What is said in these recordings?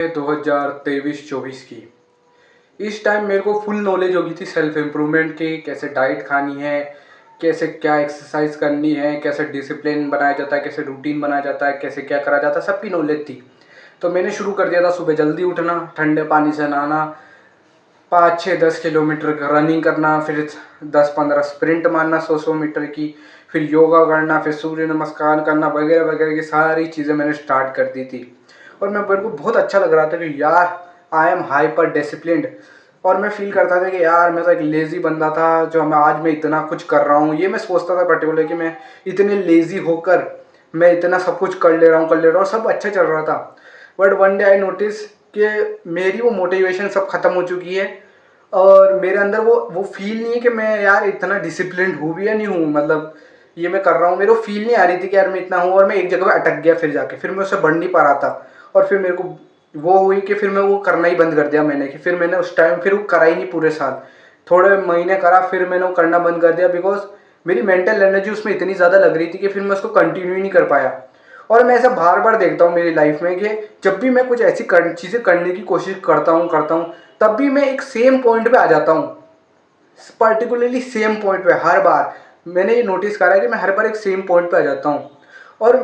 2023-24 की इस टाइम मेरे को फुल नॉलेज होगी थी सेल्फ इम्प्रूवमेंट की, कैसे डाइट खानी है, कैसे क्या एक्सरसाइज करनी है, कैसे डिसिप्लिन बनाया जाता है, कैसे रूटीन बनाया जाता है, कैसे क्या करा जाता है, सबकी नॉलेज थी। तो मैंने शुरू कर दिया था सुबह जल्दी उठना, ठंडे पानी से नहाना, 5-6-10 किलोमीटर का रनिंग करना, फिर 10-15 स्प्रिंट मारना 100-100 मीटर की, फिर योगा करना, फिर सूर्य नमस्कार करना वगैरह वगैरह की सारी चीज़ें मैंने स्टार्ट कर दी थी। और मेरे को बहुत अच्छा लग रहा था कि यार आई एम हाइपर डिसिप्लिन्ड। और मैं फील करता था कि यार मैं तो एक लेज़ी बंदा था, जो मैं आज मैं इतना कुछ कर रहा हूँ, ये मैं सोचता था पर्टिकुलर कि मैं इतने लेज़ी होकर मैं इतना सब कुछ कर ले रहा हूँ, सब अच्छा चल रहा था। But one day I notice कि मेरी वो मोटिवेशन सब खत्म हो चुकी है और मेरे अंदर वो फील नहीं है कि मैं यार इतना डिसिप्लिन्ड हूँ भी या नहीं हूँ, मतलब ये मैं कर रहा हूँ, मेरे को फील नहीं आ रही थी कि यार मैं इतना हूँ। और मैं एक जगह पे अटक गया, फिर मैं उससे बढ़ नहीं पा रहा था। और फिर मेरे को वो हुई कि फिर मैं वो करना ही बंद कर दिया मैंने, कि फिर मैंने उस टाइम फिर वो करा ही नहीं पूरे साल, थोड़े महीने करा, फिर मैंने वो करना बंद कर दिया बिकॉज मेरी मेंटल एनर्जी उसमें इतनी ज़्यादा लग रही थी कि फिर मैं उसको कंटिन्यू ही नहीं कर पाया। और मैं ऐसा बार बार देखता हूँ मेरी लाइफ में कि जब भी मैं कुछ ऐसी चीज़ें करने की कोशिश करता हूँ तब भी मैं एक सेम पॉइंट पे आ जाता हूँ, पर्टिकुलरली सेम पॉइंट पे हर बार। मैंने ये नोटिस करा है कि मैं हर बार एक सेम पॉइंट पे आ जाता हूँ। और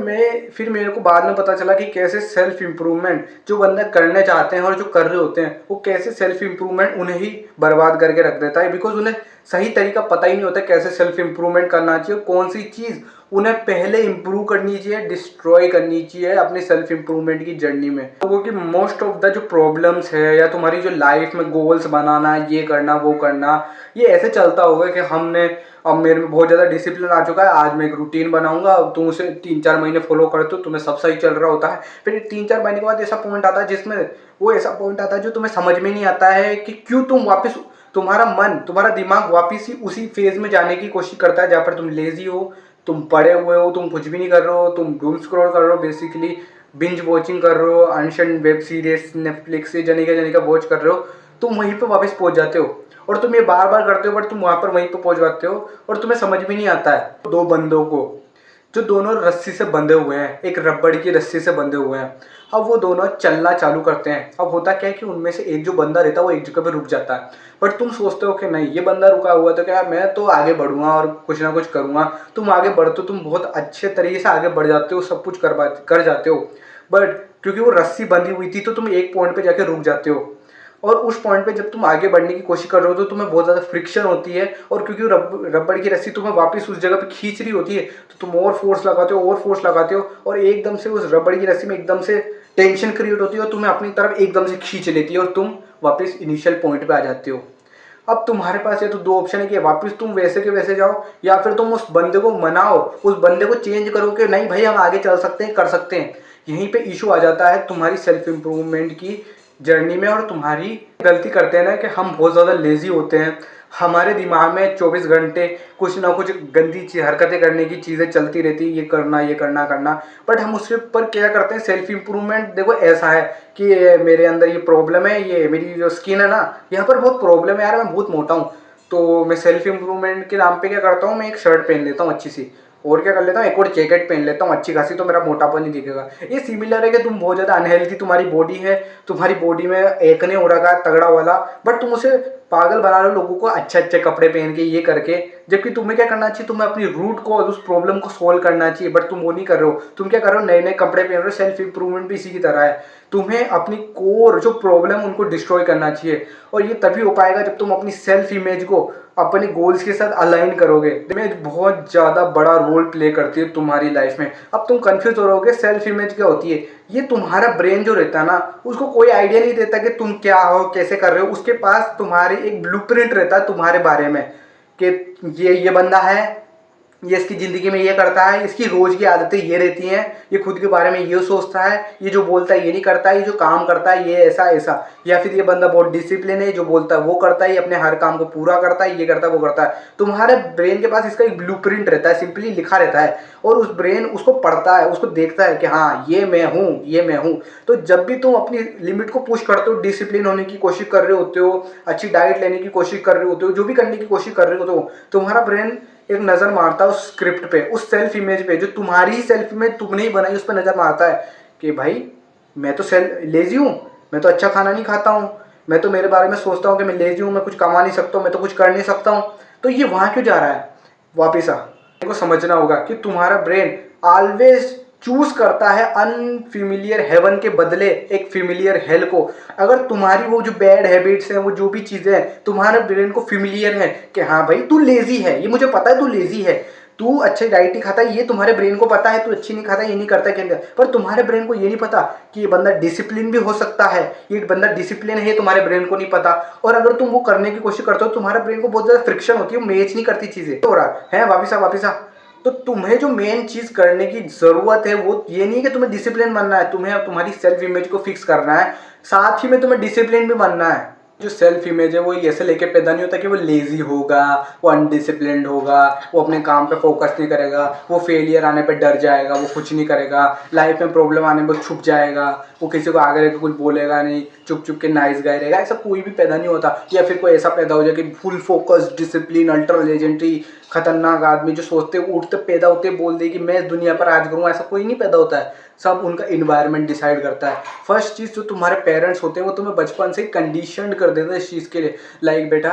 फिर मेरे को बाद में पता चला कि कैसे सेल्फ इम्प्रूवमेंट जो बंदा करना चाहते हैं और जो कर रहे होते हैं वो कैसे सेल्फ इम्प्रूवमेंट उन्हें ही बर्बाद करके रख देता है, बिकॉज उन्हें सही तरीका पता ही नहीं होता कैसे सेल्फ इम्प्रूवमेंट करना चाहिए, कौन सी चीज़ उन्हें पहले इम्प्रूव करनी चाहिए, डिस्ट्रॉय करनी चाहिए अपने सेल्फ इम्प्रूवमेंट की जर्नी में। लोगों की मोस्ट ऑफ द जो प्रॉब्लम्स है या तुम्हारी जो लाइफ में गोल्स बनाना, ये करना वो करना, ये ऐसे चलता होगा कि अब मेरे में बहुत ज़्यादा डिसिप्लिन आ चुका है, आज मैं एक रूटीन बनाऊंगा, अब तुम उसे 3-4 महीने फॉलो करते हो, तुम्हें सब सही चल रहा होता है। फिर 3-4 महीने के बाद ऐसा पॉइंट आता है जिसमें वो ऐसा पॉइंट आता है जो तुम्हें समझ में नहीं आता है कि क्यों तुम वापस, तुम्हारा दिमाग वापस ही उसी फेज में जाने की कोशिश करता है जहाँ पर तुम लेजी हो, तुम पड़े हुए हो, तुम कुछ भी नहीं कर रहे हो, तुम डूम स्क्रॉल कर रहे हो, बेसिकली बिंज वॉचिंग कर रहे हो, अनशन वेब सीरीज नेटफ्लिक्स से जने का वॉच कर रहे हो, तुम वहीं पे वापस पहुंच जाते हो। और तुम ये बार बार करते हो बट तुम वहां पर वहीं पे पहुंच जाते हो और तुम्हें समझ में नहीं आता है। दो बंदों को जो दोनों रस्सी से बंधे हुए हैं, एक रबड़ की रस्सी से बंधे हुए हैं, अब वो दोनों चलना चालू करते हैं। अब होता क्या है कि उनमें से एक जो बंदा रहता है वो एक जगह पे रुक जाता है, बट तुम सोचते हो कि नहीं ये बंदा रुका हुआ तो क्या मैं तो आगे बढ़ूंगा और कुछ ना कुछ करूंगा। तुम आगे बढ़ते हो, तुम बहुत अच्छे तरीके से आगे बढ़ जाते हो, सब कुछ कर जाते हो, बट क्योंकि वो रस्सी बंधी हुई थी तो तुम एक पॉइंट पे जाके रुक जाते हो। और उस पॉइंट पे जब तुम आगे बढ़ने की कोशिश कर रहे हो तो तुम्हें बहुत ज़्यादा फ्रिक्शन होती है, और क्योंकि रबड़ की रस्सी तुम्हें वापस उस जगह पे खींच रही होती है तो तुम और फोर्स लगाते हो और एकदम से उस रबड़ की रस्सी में एकदम से टेंशन क्रिएट होती है और तुम्हें अपनी तरफ एकदम से खींच लेती है और तुम वापस इनिशियल पॉइंट पे आ जाते हो। अब तुम्हारे पास ये तो दो ऑप्शन है कि वापस तुम वैसे के वैसे जाओ, या फिर तुम उस बंदे को मनाओ, उस बंदे को चेंज करो कि नहीं भाई हम आगे चल सकते हैं, कर सकते हैं। यहीं पे इशू आ जाता है तुम्हारी सेल्फ इम्प्रूवमेंट की जर्नी में। और तुम्हारी गलती करते हैं ना कि हम बहुत ज़्यादा लेजी होते हैं, हमारे दिमाग में 24 घंटे कुछ ना कुछ गंदी हरकतें करने की चीज़ें चलती रहती, ये करना ये करना करना, बट हम उसके ऊपर क्या करते हैं, सेल्फ इम्प्रूवमेंट देखो ऐसा है कि ये मेरे अंदर ये प्रॉब्लम है, ये मेरी जो स्किन है ना यहाँ पर बहुत प्रॉब्लम है यार, मैं बहुत मोटा हूँ, तो मैं सेल्फ इम्प्रूवमेंट के नाम पे क्या करता हूँ, मैं एक शर्ट पहन लेता हूँ अच्छी सी, और क्या कर लेता हूँ एक और जैकेट पहन लेता हूँ अच्छी खासी, तो मेरा मोटापा नहीं दिखेगा। ये सिमिलर है कि तुम बहुत ज़्यादा अनहेल्थी तुम्हारी बॉडी है, तुम्हारी बॉडी में एकने हो रखा है तगड़ा वाला, बट तुम उसे पागल बना रहे हो लोगों को अच्छे अच्छे कपड़े पहन के ये करके, जबकि तुम्हें क्या करना चाहिए, तुम्हें अपनी रूट को उस प्रॉब्लम को सोल्व करना चाहिए, बट तुम वो नहीं कर रहे हो। तुम क्या कर रहे हो, नए नए कपड़े पहन रहे हो। सेल्फ इंप्रूवमेंट भी इसी की तरह है, तुम्हें अपनी कोर जो प्रॉब्लम उनको डिस्ट्रॉय करना चाहिए। और ये तभी हो पाएगा जब तुम अपनी सेल्फ इमेज को अपने गोल्स के साथ अलाइन करोगे। इमेज बहुत ज़्यादा बड़ा रोल प्ले करती है तुम्हारी लाइफ में। अब तुम कंफ्यूज हो रहोगे सेल्फ इमेज क्या होती है, ये तुम्हारा ब्रेन जो रहता है ना उसको कोई आइडिया नहीं देता कि तुम क्या हो कैसे कर रहे हो। उसके पास तुम्हारी एक ब्लूप्रिंट रहता है तुम्हारे बारे में कि ये बंदा है, ये इसकी ज़िंदगी में ये करता है, इसकी रोज़ की आदतें ये रहती हैं, ये खुद के बारे में ये सोचता है, ये जो बोलता है ये नहीं करता है, ये जो काम करता है ये ऐसा ऐसा, या फिर ये बंदा बहुत डिसिप्लिन है, जो बोलता है वो करता है, ये अपने हर काम को पूरा करता है, ये करता है वो करता है। तुम्हारे ब्रेन के पास इसका एक ब्लूप्रिंट रहता है, सिंपली लिखा रहता है, और उस ब्रेन उसको पढ़ता है, उसको देखता है कि हाँ ये मैं हूँ ये मैं हूँ। तो जब भी तुम अपनी लिमिट को पुश करते हो, डिसिप्लिन होने की कोशिश कर रहे होते हो, अच्छी डाइट लेने की कोशिश कर रहे होते हो, जो भी करने की कोशिश कर रहे होते हो, तुम्हारा ब्रेन एक नज़र मारता है उस स्क्रिप्ट पे, उस सेल्फ इमेज पे जो तुम्हारी ही सेल्फ इमेज तुमने ही बनाई, उस पर नज़र मारता है कि भाई मैं तो लेजी हूँ, मैं तो अच्छा खाना नहीं खाता हूँ, मैं तो मेरे बारे में सोचता हूँ कि मैं लेजी हूँ, मैं कुछ कमा नहीं सकता हूँ, मैं तो कुछ कर नहीं सकता हूँ। तो ये वहाँ क्यों जा रहा है? वापिस आ, को समझना होगा कि तुम्हारा ब्रेन ऑलवेज चूज करता है अनफिमिलियर हेवन के बदले एक फिमिलियर हेल को। अगर तुम्हारी वो जो बैड हैबिट्स हैं, वो जो भी चीजें हैं, तुम्हारे ब्रेन को फिमिलियर है कि हाँ भाई तू लेजी है, ये मुझे पता है तू लेजी है, तू अच्छी डाइट ही खाता है, ये तुम्हारे ब्रेन को पता है, तू अच्छी नहीं खाता, ये नहीं करता क्या, पर तुम्हारे ब्रेन को ये नहीं पता कि ये बंदा डिसिप्लिन भी हो सकता है, ये बंदा डिसिप्लिन है, तुम्हारे ब्रेन को नहीं पता। और अगर तुम वो करने की कोशिश करते हो, तुम्हारे ब्रेन को बहुत ज्यादा फ्रिक्शन होती है, वो मैच नहीं करती चीजें, हो रहा है वापिस आ। तो तुम्हें जो मेन चीज करने की जरूरत है वो ये नहीं कि तुम्हें डिसिप्लिन बनना है, तुम्हें तुम्हारी सेल्फ इमेज को फिक्स करना है, साथ ही में तुम्हें डिसिप्लिन भी बनना है। जो सेल्फ इमेज है वो ऐसे लेके पैदा नहीं होता कि वो लेजी होगा, वो अनडिसिप्लिन्ड होगा, वो अपने काम पे फोकस नहीं करेगा, वो फेलियर आने पे डर जाएगा, वो कुछ नहीं करेगा, लाइफ में प्रॉब्लम आने पे छुप जाएगा, वो किसी को आगे रह कुछ बोलेगा नहीं, चुप चुप के नाइस गाय रहेगा। ऐसा कोई भी पैदा नहीं होता। या फिर कोई ऐसा पैदा हो जाए कि full focus, discipline, ultra legendary, खतरनाक आदमी जो सोचते उठते पैदा होते बोल दे कि मैं इस दुनिया पर राज करूँगा, ऐसा कोई नहीं पैदा होता है। सब उनका इन्वायरमेंट डिसाइड करता है। फर्स्ट चीज़ जो तुम्हारे पेरेंट्स होते हैं वो तुम्हें बचपन से कंडीशन कर देते हैं इस चीज़ के लिए, लाइक बेटा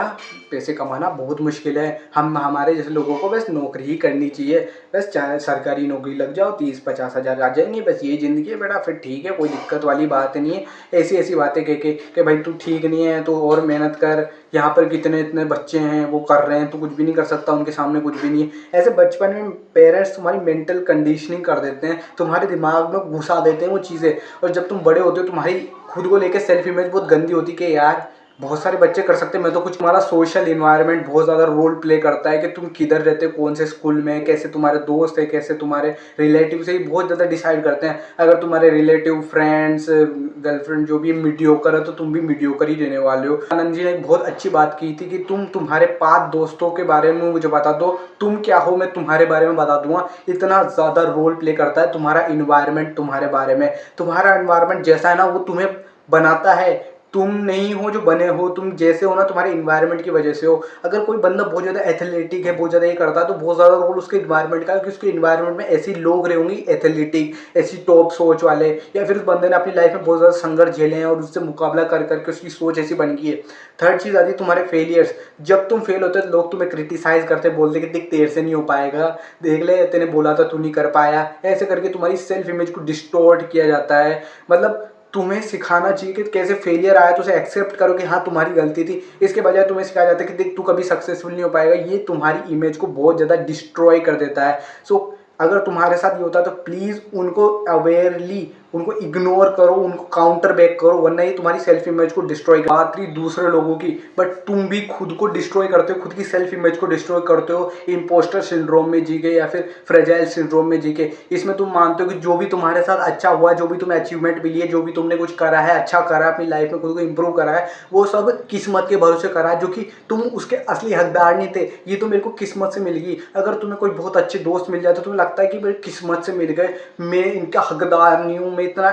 पैसे कमाना बहुत मुश्किल है, हम हमारे जैसे लोगों को बस नौकरी ही करनी चाहिए, बस चाहे सरकारी नौकरी लग जाओ 30-50 हज़ार आ जाएंगे, बस ये ज़िंदगी है बेटा, फिर ठीक है, कोई दिक्कत वाली बात नहीं है। ऐसी ऐसी बातें कह के कि भाई तू ठीक नहीं है तो और मेहनत कर, यहाँ पर कितने इतने बच्चे हैं वो कर रहे हैं, तू कुछ भी नहीं कर सकता, उनके सामने कुछ भी नहीं है। ऐसे बचपन में पेरेंट्स तुम्हारी मेंटल कंडीशनिंग कर देते हैं, तुम्हारे दिमाग में घुसा देते हैं वो चीज़ें। और जब तुम बड़े होते हो तुम्हारी खुद को लेकर सेल्फ इमेज बहुत गंदी होती है कि यार बहुत सारे बच्चे कर सकते हैं, मैं तो कुछ। तुम्हारा सोशल इन्वायरमेंट बहुत ज़्यादा रोल प्ले करता है कि तुम किधर रहते हो, कौन से स्कूल में, कैसे तुम्हारे दोस्त है, कैसे तुम्हारे रिलेटिव से ही बहुत ज़्यादा डिसाइड करते हैं। अगर तुम्हारे रिलेटिव, फ्रेंड्स, गर्लफ्रेंड जो भी मीडियोकर है तो तुम भी मीडियोकर ही रहने वाले हो। आनंद जी ने एक बहुत अच्छी बात की थी कि तुम तुम्हारे 5 दोस्तों के बारे में मुझे बता दो, तुम क्या हो मैं तुम्हारे बारे में बता दूंगा। इतना ज़्यादा रोल प्ले करता है तुम्हारा इन्वायरमेंट तुम्हारे बारे में। तुम्हारा इन्वायरमेंट जैसा है ना वो तुम्हें बनाता है, तुम नहीं हो जो बने हो, तुम जैसे हो ना तुम्हारे इन्वायरमेंट की वजह से हो। अगर कोई बंदा बहुत ज़्यादा एथलेटिक है, बहुत ज़्यादा ये करता है तो बहुत ज़्यादा रोल उसके इन्वायरमेंट का है, क्योंकि उसके इन्वायरमेंट में ऐसी लोग रहे होंगे एथलेटिक, ऐसी टॉप सोच वाले, या फिर उस बंदे ने अपनी लाइफ में बहुत ज़्यादा संघर्ष झेले हैं और उससे मुकाबला कर करके उसकी सोच ऐसी बन गई है। थर्ड चीज़ आती है तुम्हारे फेलियर्स। जब तुम फेल होते हो तो लोग तुम्हें क्रिटिसाइज करते, बोलते कि देख तेरे से नहीं हो पाएगा, देख ले तेने बोला था तू नहीं कर पाया, ऐसे करके तुम्हारी सेल्फ इमेज को डिस्टॉर्ट किया जाता है। मतलब तुम्हें सिखाना चाहिए कि कैसे फेलियर आया तो उसे एक्सेप्ट करो कि हाँ तुम्हारी गलती थी, इसके बजाय तुम्हें सिखाया जाता है कि देख तू कभी सक्सेसफुल नहीं हो पाएगा। ये तुम्हारी इमेज को बहुत ज़्यादा डिस्ट्रॉय कर देता है। सो अगर तुम्हारे साथ ये होता है तो प्लीज़ उनको अवेयरली उनको इग्नोर करो, उनको काउंटर बैक करो, वरना ये तुम्हारी सेल्फ इमेज को डिस्ट्रॉय कर। बात रही दूसरे लोगों की, बट तुम भी खुद को डिस्ट्रॉय करते हो, खुद की सेल्फ इमेज को डिस्ट्रॉय करते हो इम्पोस्टर सिंड्रोम में जी के या फिर फ्रेजाइल सिंड्रोम में जी के। इसमें तुम मानते हो कि जो भी तुम्हारे साथ अच्छा हुआ, जो भी तुम्हें अचीवमेंट मिली है, जो भी तुमने कुछ करा है, अच्छा करा है, अपनी लाइफ में खुद को इंप्रूव करा है, वो सब किस्मत के भरोसे करा है, जो कि तुम उसके असली हकदार नहीं थे। ये तो मेरे को किस्मत से मिल गई। अगर तुम्हें कोई बहुत अच्छे दोस्त मिल जाए तो तुम्हें लगता है कि मेरी किस्मत से मिल गए, मैं इनका हकदार नहीं हूँ, मैं इतना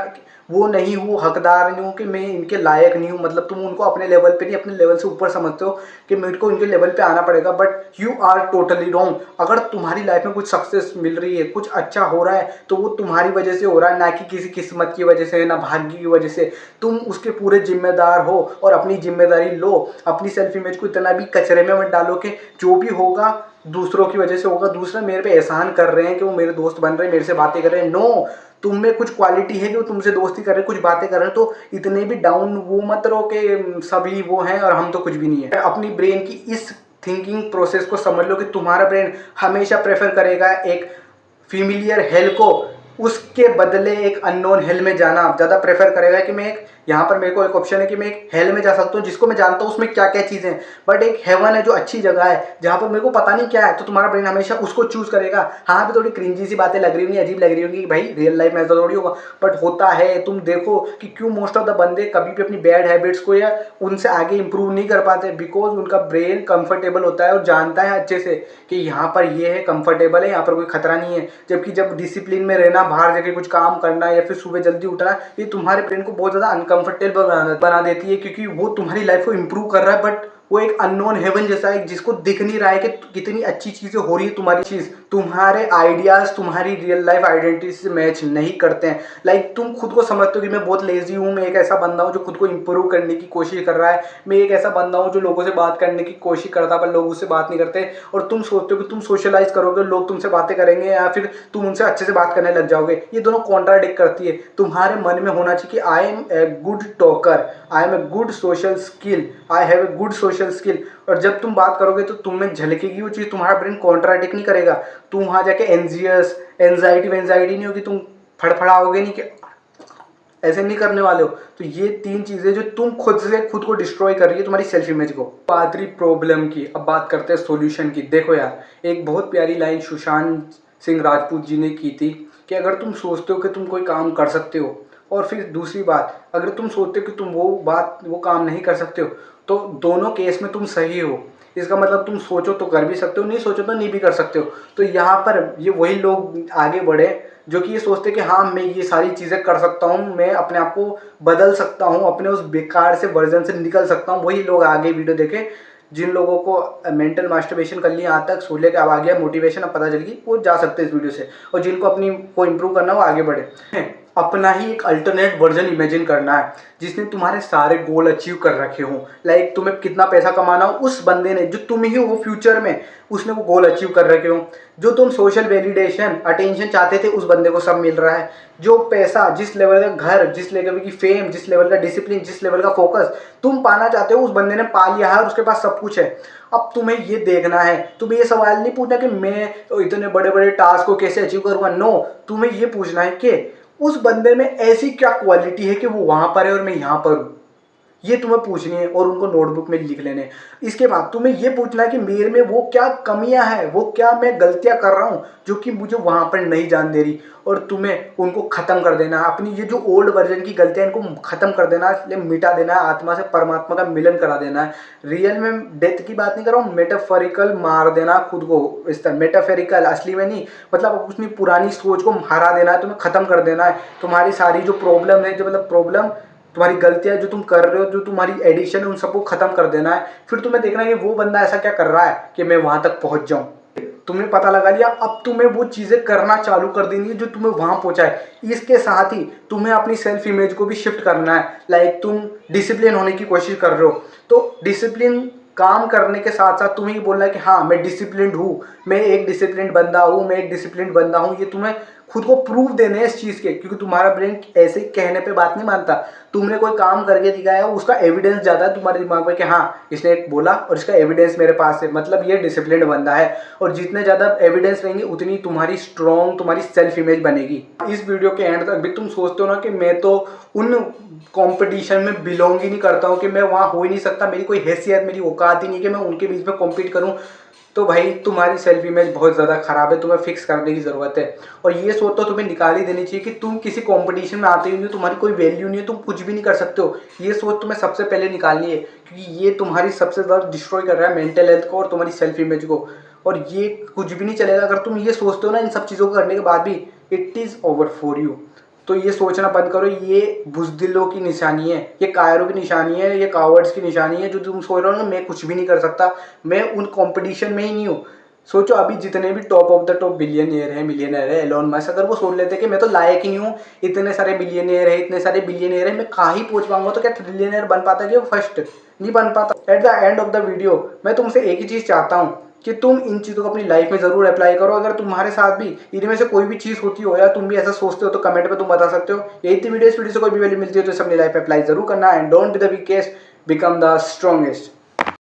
वो नहीं हूँ, हकदार नहीं हूँ, कि मैं इनके लायक नहीं हूँ। मतलब तुम उनको अपने लेवल पे नहीं, अपने लेवल से ऊपर समझते हो कि मेरे को इनके लेवल पे आना पड़ेगा, but you are totally wrong. अगर तुम्हारी लाइफ में कुछ सक्सेस मिल रही है, कुछ अच्छा हो रहा है, तो वो तुम्हारी वजह से हो रहा है, ना कि किसी किस्मत की वजह से, ना भाग्य की वजह से। तुम उसके पूरे जिम्मेदार हो और अपनी जिम्मेदारी लो। अपनी सेल्फ इमेज को इतना भी कचरे में मत डालो कि जो भी होगा दूसरों की वजह से होगा, दूसरे मेरे पे एहसान कर रहे हैं कि वो मेरे दोस्त बन रहे हैं, मेरे से बातें कर रहे हैं। नो, तुम में कुछ क्वालिटी है कि वो तुमसे दोस्ती कर रहे हैं, कुछ बातें कर रहे हैं, तो इतने भी डाउन वो मत रहो कि सभी वो हैं और हम तो कुछ भी नहीं है। अपनी ब्रेन की इस थिंकिंग प्रोसेस को समझ लो कि तुम्हारा ब्रेन हमेशा प्रेफर करेगा एक फिमिलियर हेल को, उसके बदले एक अननोन हेल में जाना ज़्यादा प्रेफर करेगा। कि मैं एक यहाँ पर मेरे को एक ऑप्शन है कि मैं एक हेल में जा सकता हूँ जिसको मैं जानता हूँ उसमें क्या क्या चीज़ें हैं, बट एक हेवन है जो अच्छी जगह है जहाँ पर मेरे को पता नहीं क्या है, तो तुम्हारा ब्रेन हमेशा उसको चूज करेगा। हाँ भी थोड़ी क्रिंजी सी बातें लग रही होंगी, अजीब लग रही होंगी कि भाई रियल लाइफ में ऐसा थोड़ी होगा, बट होता है। तुम देखो कि क्यों मोस्ट ऑफ द बंदे कभी भी अपनी बैड हैबिट्स को या उनसे आगे इंप्रूव नहीं कर पाते, बिकॉज उनका ब्रेन कंफर्टेबल होता है और जानता है अच्छे से कि यहाँ पर ये है, कंफर्टेबल है, यहाँ पर कोई खतरा नहीं है। जबकि जब डिसिप्लिन में रहना, बाहर जाके कुछ काम करना या फिर सुबह जल्दी उठना, ये तुम्हारे ब्रेन को बहुत ज़्यादा अनकंफर्टेबल बना देती है, क्योंकि वो तुम्हारी लाइफ को इंप्रूव कर रहा है बट वो एक अननोन हेवन जैसा है जिसको दिख नहीं रहा है कि कितनी अच्छी चीजें हो रही है। तुम्हारी चीज, तुम्हारे आइडियाज तुम्हारी रियल लाइफ आइडेंटिटी से मैच नहीं करते हैं। लाइक तुम खुद को समझते हो कि मैं बहुत लेजी हूँ, मैं एक ऐसा बंदा हूँ जो खुद को इंप्रूव करने की कोशिश कर रहा है, मैं एक ऐसा बंदा हूँ जो लोगों से बात करने की कोशिश करता है पर लोग उससे बात नहीं करते, और तुम सोचते हो कि तुम सोशलाइज करोगे लोग तुमसे बातें करेंगे या फिर तुम उनसे अच्छे से बात करने लग जाओगे। ये दोनों कॉन्ट्राडिक्ट करती है। तुम्हारे मन में होना चाहिए कि I am a good talker, I am a good social skill, I have a good social skill. और जब तुम बात करोगे तो तुम में झलकेगी वो चीज़, तुम्हारा ब्रेन कॉन्ट्राडिक्ट नहीं करेगा। तुम वहाँ जाके एंजियस एंजाइटी वेंजाइटी नहीं होगी, तुम फड़फड़ाओगे नहीं कि ऐसे नहीं करने वाले हो। तो ये तीन चीज़ें जो तुम खुद से खुद को डिस्ट्रॉय कर रही है तुम्हारी सेल्फ इमेज को। बात रही प्रॉब्लम की, अब बात करते हैं सॉल्यूशन की। देखो यार, एक बहुत प्यारी लाइन सुशांत सिंह राजपूत जी ने की थी कि अगर तुम सोचते हो कि तुम कोई काम कर सकते हो, और फिर दूसरी बात, अगर तुम सोचते हो कि तुम वो काम नहीं कर सकते हो, तो दोनों केस में तुम सही हो। इसका मतलब तुम सोचो तो कर भी सकते हो, नहीं सोचो तो नहीं भी कर सकते हो। तो यहाँ पर ये वही लोग आगे बढ़े जो कि ये सोचते कि हाँ मैं ये सारी चीज़ें कर सकता हूँ, मैं अपने आप को बदल सकता हूँ, अपने उस बेकार से वर्जन से निकल सकता हूँ। वही लोग आगे वीडियो देखे जिन लोगों को मेंटल मास्टरबेशन कर लिया, यहाँ तक सोले के अब आ गया मोटिवेशन, अब पता चल गई, वो जा सकते हैं इस वीडियो से। और जिनको अपनी को इम्प्रूव करना वो आगे बढ़े। अपना ही एक अल्टरनेट वर्जन इमेजिन करना है जिसने तुम्हारे सारे गोल अचीव कर रखे हों। लाइक तुम्हें कितना पैसा कमाना हो, उस बंदे ने जो तुम ही हो फ्यूचर में, उसने वो गोल अचीव कर रखे हों। जो तुम सोशल वैलिडेशन अटेंशन चाहते थे उस बंदे को सब मिल रहा है। जो पैसा, जिस लेवल का घर, जिस लेवल की फेम, जिस लेवल का डिसिप्लिन, जिस लेवल का फोकस तुम पाना चाहते हो उस बंदे ने पा लिया है और उसके पास सब कुछ है। अब तुम्हें ये देखना है, तुम्हें ये सवाल नहीं पूछना कि मैं इतने बड़े बड़े टास्क को कैसे अचीव करूँगा। नो, तुम्हें ये पूछना है कि उस बंदे में ऐसी क्या क्वालिटी है कि वो वहां पर है और मैं यहां पर हूं। ये तुम्हें पूछनी है और उनको नोटबुक में लिख लेने। इसके बाद तुम्हें ये पूछना है कि मेरे में वो क्या कमियां हैं, वो क्या मैं गलतियां कर रहा हूं जो कि मुझे वहां पर नहीं जान दे रही, और तुम्हें उनको खत्म कर देना है। अपनी ये जो ओल्ड वर्जन की गलतियां इनको खत्म कर देना है, मिटा देना है, आत्मा से परमात्मा का मिलन करा देना है। रियल में डेथ की बात नहीं कर रहा हूँ, मेटाफोरिकल मार देना खुद को। इस तरह मेटाफोरिकल, असली में नहीं। मतलब अपनी पुरानी सोच को हरा देना है, तुम्हें खत्म कर देना है। तुम्हारी सारी जो प्रॉब्लम है, जो मतलब प्रॉब्लम तुम्हारी गलतियां जो तुम कर रहे हो, जो तुम्हारी एडिक्शन है, उन सबको खत्म कर देना है। फिर तुम्हें देखना है कि वो बंदा ऐसा क्या कर रहा है कि मैं वहां तक पहुंच जाऊं। तुमने पता लगा लिया, अब तुम्हें वो चीजें करना चालू कर देनी है जो तुम्हें वहां पहुंचाए। इसके साथ ही तुम्हें अपनी सेल्फ इमेज को भी शिफ्ट करना है। लाइक तुम डिसिप्लिन होने की कोशिश कर रहे हो, तो डिसिप्लिन काम करने के साथ साथ तुम्हें ये बोलना है कि हाँ मैं डिसिप्लिन्ड हूँ, मैं एक डिसिप्लिन्ड बंदा हूँ, मैं एक डिसिप्लिन्ड बंदा हूँ। ये तुम्हें खुद को प्रूफ देने हैं इस चीज़ के, क्योंकि तुम्हारा ब्रेन ऐसे कहने पे बात नहीं मानता। तुमने कोई काम करके दिखाया, उसका एविडेंस जाता है तुम्हारे दिमाग में कि हाँ इसने एक बोला और इसका एविडेंस मेरे पास है, मतलब ये डिसिप्लिन्ड बंदा है। और जितने ज़्यादा एविडेंस रहेंगे उतनी तुम्हारी स्ट्रॉन्ग तुम्हारी सेल्फ इमेज बनेगी। इस वीडियो के एंड तक भी तुम सोचते हो ना कि मैं तो उन कंपटीशन में बिलोंग ही नहीं करता हूँ, कि मैं वहाँ हो ही नहीं सकता, मेरी कोई हैसियत, मेरी औकात ही नहीं कि मैं उनके बीच में कॉम्पीट करूँ, तो भाई तुम्हारी सेल्फ इमेज बहुत ज़्यादा ख़राब है, तुम्हें फिक्स करने की ज़रूरत है। और ये सोच तो तुम्हें निकाल ही देनी चाहिए कि तुम किसी कंपटीशन में आते ही नहीं हो, तुम्हारी कोई वैल्यू नहीं है, तुम कुछ भी नहीं कर सकते हो। ये सोच तुम्हें सबसे पहले निकालनी है, क्योंकि ये तुम्हारी सबसे ज़्यादा डिस्ट्रॉय कर रहा है मेंटल हेल्थ को और तुम्हारी सेल्फ इमेज को। और ये कुछ भी नहीं चलेगा अगर तुम ये सोचते हो ना इन सब चीज़ों को करने के बाद भी, it is over for you. तो ये सोचना बंद करो, ये बुज़दिलों की निशानी है, ये कायरों की निशानी है, ये कावर्ड्स की निशानी है, जो तुम सोच रहे हो ना मैं कुछ भी नहीं कर सकता, मैं उन कंपटीशन में ही नहीं हूँ। सोचो अभी जितने भी top of the top billionaire है, मिलियनर है, एलोन मस्क, अगर वो सोच लेते कि मैं तो लायक ही नहीं हूँ, इतने सारे बिलियनियर है, इतने सारे बिलियनियर है, मैं कहाँ ही पहुँच पाऊंगा, तो क्या ट्रिलियनियर बन पाता कि वो फर्स्ट नहीं बन पाता। At the end of the video मैं तुमसे एक ही चीज़ चाहता हूँ कि तुम इन चीज़ों को अपनी लाइफ में ज़रूर अप्लाई करो। अगर तुम्हारे साथ भी इनमें से कोई भी चीज़ होती हो या तुम भी ऐसा सोचते हो तो कमेंट में तुम बता सकते हो। यही थी वीडियो, इस वीडियो से कोई भी वैल्यू मिलती है तो इसे अपनी लाइफ में अप्लाई जरूर करना। And don't be the weakest, become the strongest.